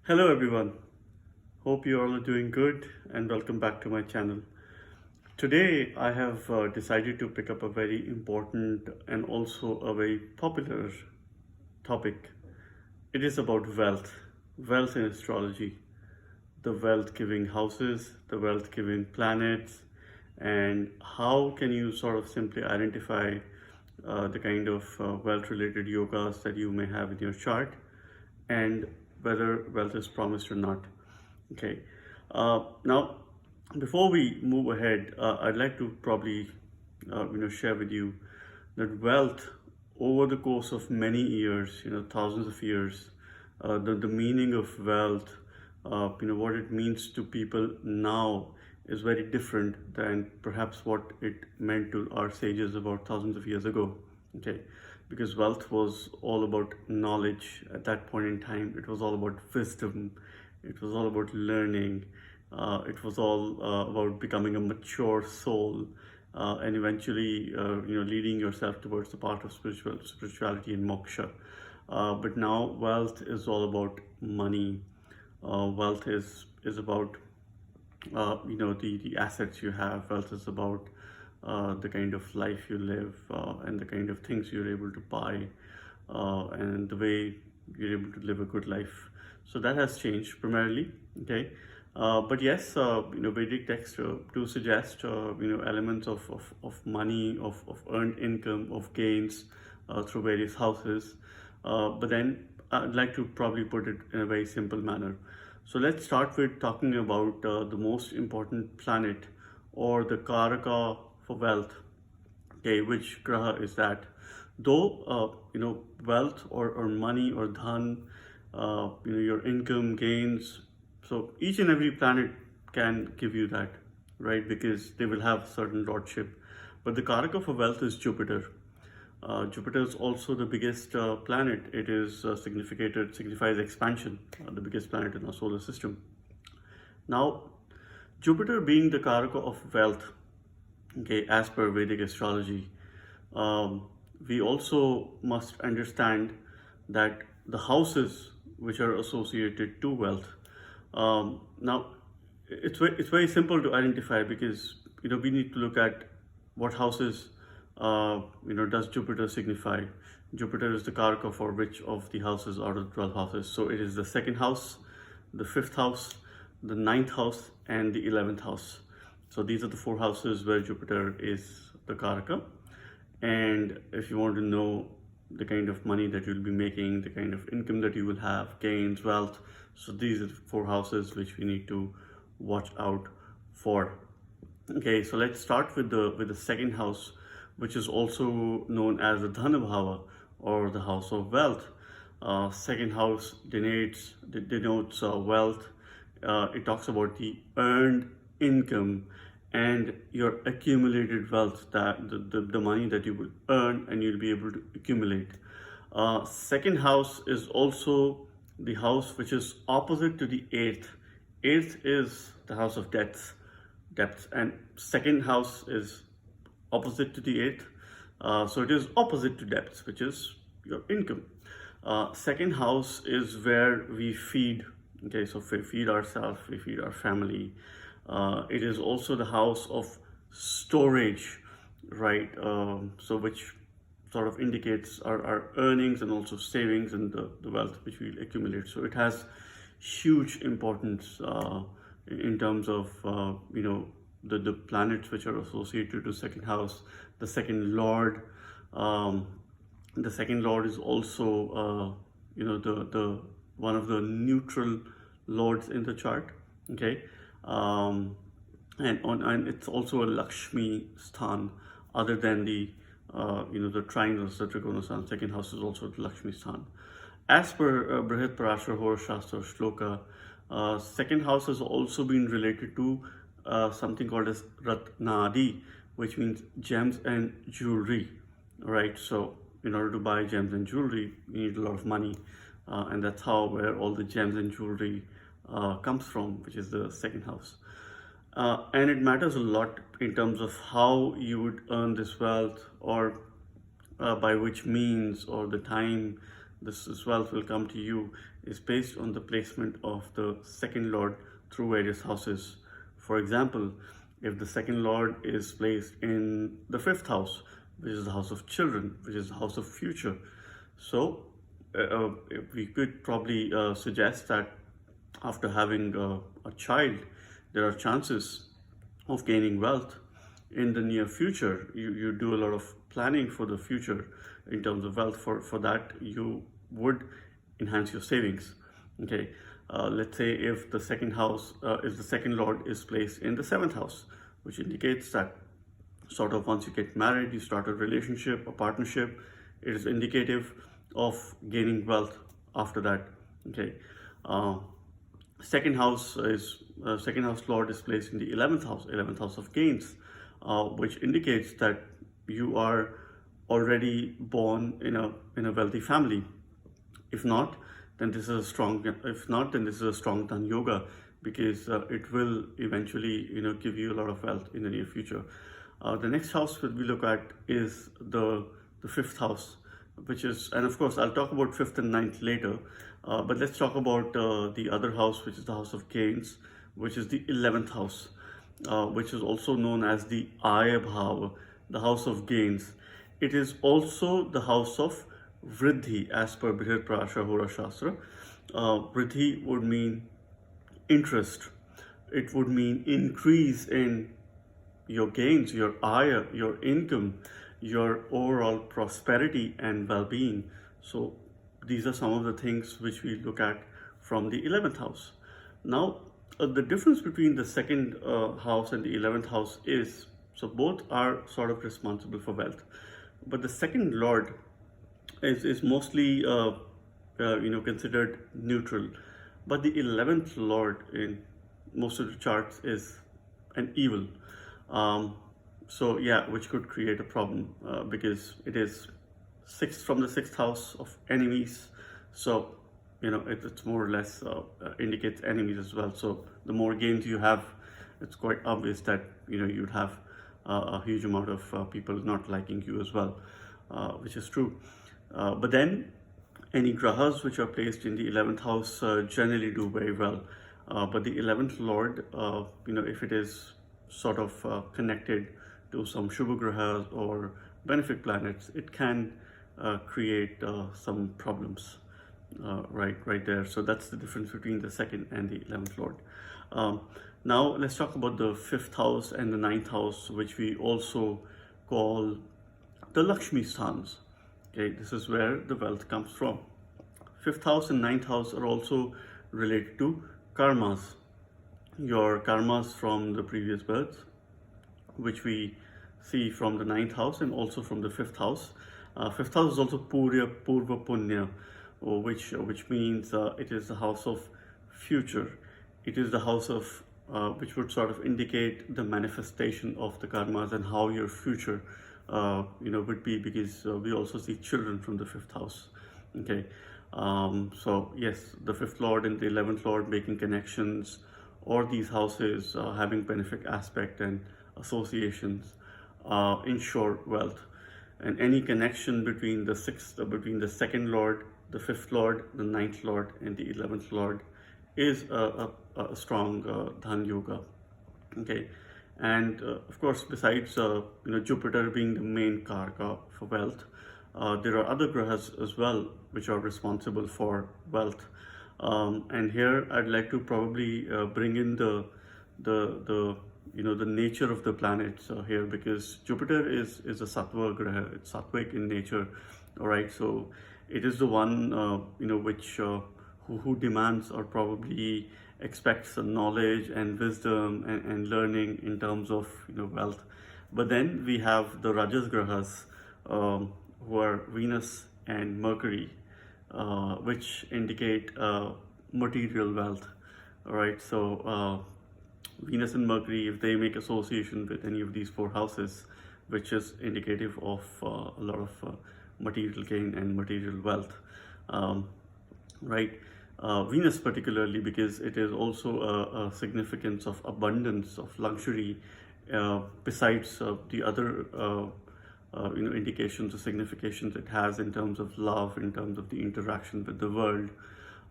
Hello everyone, hope you all are doing good and welcome back to my channel. Today I have decided to pick up a very important and also a very popular topic. It is about wealth in astrology, the wealth giving houses, the wealth giving planets, and how can you sort of simply identify the kind of wealth related yogas that you may have in your chart and whether wealth is promised or not. Okay. Now, before we move ahead, I'd like to probably, share with you that wealth over the course of many years, thousands of years, the meaning of wealth, what it means to people now is very different than perhaps what it meant to our sages about thousands of years ago. Okay, because wealth was all about knowledge at that point in time. It was all about wisdom. It was all about learning. It was all about becoming a mature soul, and eventually, leading yourself towards the path of spirituality and moksha. But now, wealth is all about money. Wealth is about the assets you have. Wealth is about the kind of life you live and the kind of things you're able to buy and the way you're able to live a good life. So that has changed primarily. Okay. But yes, Vedic texts do suggest elements of money, of earned income, of gains through various houses. But then I'd like to probably put it in a very simple manner. So let's start with talking about the most important planet or the Karaka for wealth. Okay, which graha is that? Though wealth or money or dhan, your income gains. So each and every planet can give you that, right? Because they will have certain lordship. But the Karaka for wealth is Jupiter. Jupiter is also the biggest planet. It is significator, it signifies expansion, the biggest planet in our solar system. Now, Jupiter being the Karaka of wealth, okay, as per Vedic astrology, we also must understand that the houses which are associated to wealth. Now, it's very simple to identify because we need to look at what houses does Jupiter signify. Jupiter is the Karaka for which of the houses out of the 12 houses. So it is the second house, the fifth house, the ninth house, and the 11th house. So these are the four houses where Jupiter is the Karaka. And if you want to know the kind of money that you'll be making, the kind of income that you will have, gains, wealth, so these are the four houses which we need to watch out for. Okay, so let's start with the second house, which is also known as the Dhanabhava or the house of wealth. Second house denotes wealth. It talks about the earned income and your accumulated wealth, that the money that you will earn and you'll be able to accumulate. Second house is also the house which is opposite to the eighth. Eighth is the house of depths, and second house is opposite to the eighth. So it is opposite to depths, which is your income. Second house is where we feed. Okay, so we feed ourselves, we feed our family. It is also the house of storage, right? So which sort of indicates our earnings and also savings and the wealth which we accumulate. So it has huge importance in terms of the planets which are associated to second house. The second lord, is also the one of the neutral lords in the chart. Okay, and it's also a Lakshmi Sthan, other than the the triangles, the Trikona. Second house is also the Lakshmi Sthan. As per Brihat Parashara Hora Shastra Shloka, second house has also been related to something called as Ratnadi, which means gems and jewelry, right? So in order to buy gems and jewelry, you need a lot of money, and that's where all the gems and jewelry comes from, which is the second house. And it matters a lot in terms of how you would earn this wealth, or by which means, or the time this wealth will come to you is based on the placement of the second lord through various houses. For example, if the second lord is placed in the fifth house, which is the house of children, which is the house of future, so we could probably suggest that after having a child, there are chances of gaining wealth in the near future. You do a lot of planning for the future in terms of wealth. For that, you would enhance your savings. Okay, let's say if the second house, if the second lord is placed in the seventh house, which indicates that sort of once you get married, you start a relationship, a partnership, it is indicative of gaining wealth after that. Okay, second house is second house lord is placed in the 11th house of gains, which indicates that you are already born in a wealthy family. If not, then this is a strong. If not, then this is a strong Dhan yoga, because it will eventually give you a lot of wealth in the near future. The next house that we look at is the fifth house, which is, and of course I'll talk about fifth and ninth later, but let's talk about the other house, which is the house of gains, which is the 11th house, which is also known as the Ayabhava, the house of gains. It is also the house of Vriddhi as per Brihad Parashara Hora Shastra. Vriddhi would mean interest. It would mean increase in your gains, your aya, your income, your overall prosperity and well-being. So these are some of the things which we look at from the 11th house. Now, the difference between the second house and the 11th house is, so both are sort of responsible for wealth, but the second lord is mostly considered neutral, but the 11th lord in most of the charts is an evil. So yeah, which could create a problem because it is from the sixth house of enemies. So it's more or less indicates enemies as well. So the more gains you have, it's quite obvious that you'd have a huge amount of people not liking you as well, which is true. But then any grahas which are placed in the 11th house generally do very well. But the 11th lord, if it is sort of connected to some Shubha grahas or benefic planets, it can create some problems right there. So that's the difference between the second and the 11th lord. Now let's talk about the fifth house and the ninth house, which we also call the Lakshmi Sthans. Okay, this is where the wealth comes from. Fifth house and ninth house are also related to karmas, your karmas from the previous births, which we see from the ninth house and also from the fifth house. Fifth house is also Purva Punya, which means it is the house of future. It is the house of which would sort of indicate the manifestation of the karmas and how your future would be, because we also see children from the fifth house. Okay, so yes, the fifth lord and the 11th lord making connections, or these houses having benefic aspect and associations ensure wealth. And any connection between the second lord, the fifth lord, the ninth lord, and the 11th lord is a strong Dhan yoga. Okay, and of course, besides Jupiter being the main karaka for wealth, there are other grahas as well which are responsible for wealth. And here I'd like to probably bring in the nature of the planets here, because Jupiter is a sattva graha. It's sattvic in nature. All right, so it is the one which who demands or probably expects knowledge and wisdom and learning in terms of wealth. But then we have the Rajas grahas, who are Venus and Mercury, which indicate material wealth. All right, so Venus and Mercury, if they make association with any of these four houses, which is indicative of a lot of material gain and material wealth, right? Venus particularly, because it is also a significance of abundance, of luxury, besides the other indications or significations it has in terms of love, in terms of the interaction with the world.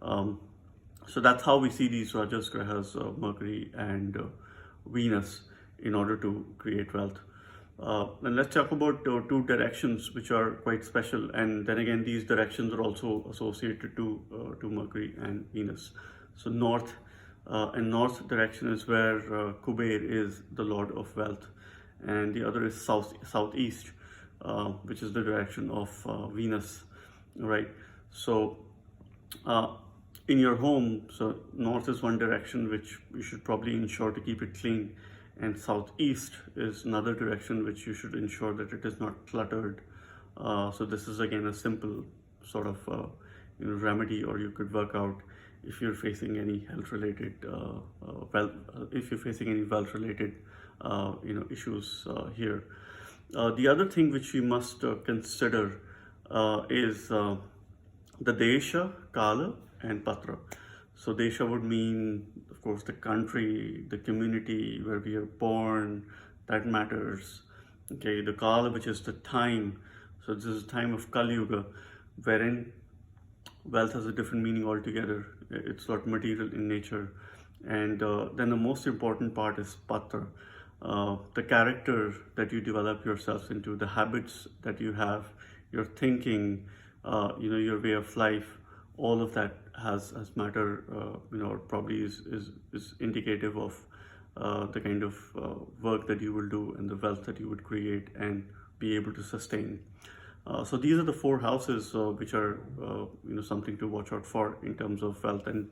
Um, so that's how we see these Rajas Grahas, Mercury and Venus, in order to create wealth. And let's talk about two directions which are quite special, and then again these directions are also associated to Mercury and Venus. So north and north direction is where Kuber is the lord of wealth, and the other is southeast, which is the direction of Venus, right? So in your home, so north is one direction which you should probably ensure to keep it clean, and southeast is another direction which you should ensure that it is not cluttered. So this is again a simple sort of remedy, or you could work out if you're facing any health related if you're facing any wealth related issues here. The other thing which we must consider is the Desha, Kala and Patra. So Desha would mean, of course, the country, the community where we are born, that matters. Okay, the Kala, which is the time. So this is a time of Kali Yuga, wherein wealth has a different meaning altogether. It's not material in nature. And then the most important part is Patra, the character that you develop yourself into, the habits that you have, your thinking, your way of life. All of that has matter, probably is indicative of the kind of work that you will do and the wealth that you would create and be able to sustain. So these are the four houses which are something to watch out for in terms of wealth, and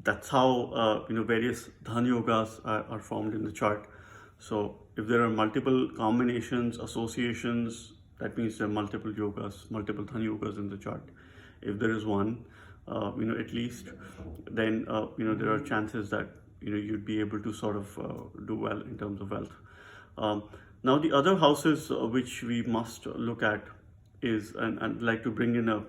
that's how various Dhan yogas are formed in the chart. So if there are multiple combinations, associations, that means there are multiple yogas, multiple Dhan yogas in the chart. If there is one, at least, then there are chances that you'd be able to sort of do well in terms of wealth. Now the other houses which we must look at is, and I'd like to bring in a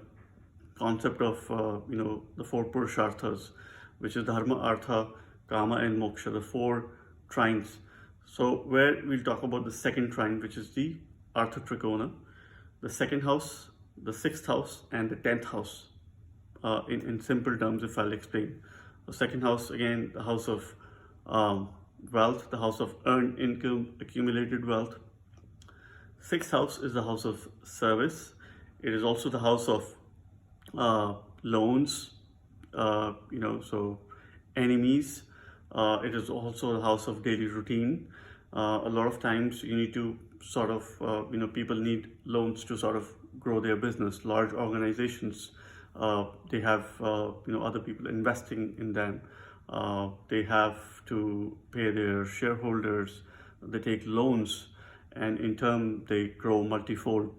concept of the four Purusharthas, which is Dharma, Artha, Kama and Moksha, the four trines. So where we'll talk about the second trine, which is the Artha Trikona, the second house, the sixth house and the 10th house. In simple terms, if I'll explain. The second house, again, the house of wealth, the house of earned income, accumulated wealth. Sixth house is the house of service. It is also the house of loans, so enemies. It is also the house of daily routine. A lot of times you need to sort of, people need loans to sort of grow their business. Large organizations, they have other people investing in them. They have to pay their shareholders. They take loans, and in turn they grow multifold,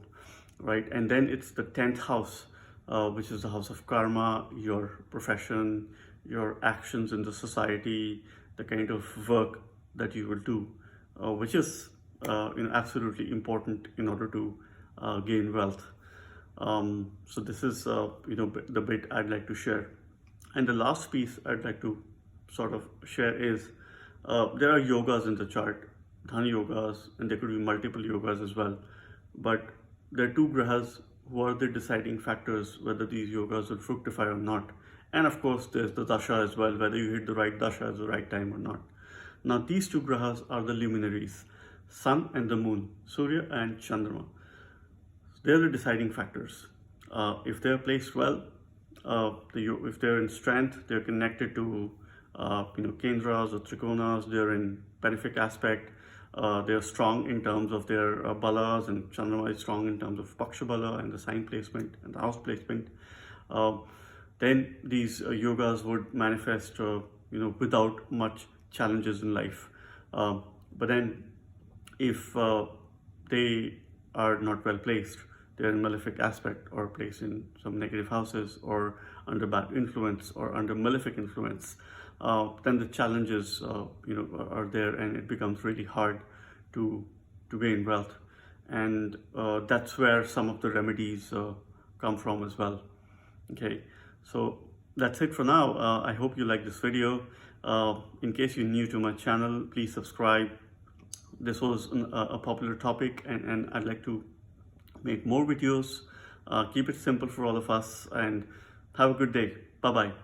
right? And then it's the 10th house, which is the house of karma, your profession, your actions in the society, the kind of work that you will do, which is absolutely important in order to gain wealth. So this is the bit I'd like to share. And the last piece I'd like to sort of share is there are yogas in the chart, Dhan yogas, and there could be multiple yogas as well. But there are two grahas who are the deciding factors whether these yogas will fructify or not. And of course, there's the dasha as well, whether you hit the right dasha at the right time or not. Now, these two grahas are the luminaries, sun and the moon, Surya and Chandrama. They're the deciding factors. If they're placed well, if they're in strength, they're connected to kendras or trikonas, they're in benefic aspect, they're strong in terms of their balas, and Chandrama is strong in terms of paksha bala and the sign placement and the house placement. Then these yogas would manifest without much challenges in life. But then if they are not well placed, they're in malefic aspect or placed in some negative houses or under bad influence or under malefic influence, then the challenges are there, and it becomes really hard to gain wealth. And that's where some of the remedies come from as well. Okay, so that's it for now. I hope you like this video. In case you're new to my channel, please subscribe. This was a popular topic, and I'd like to make more videos, keep it simple for all of us, and have a good day. Bye bye.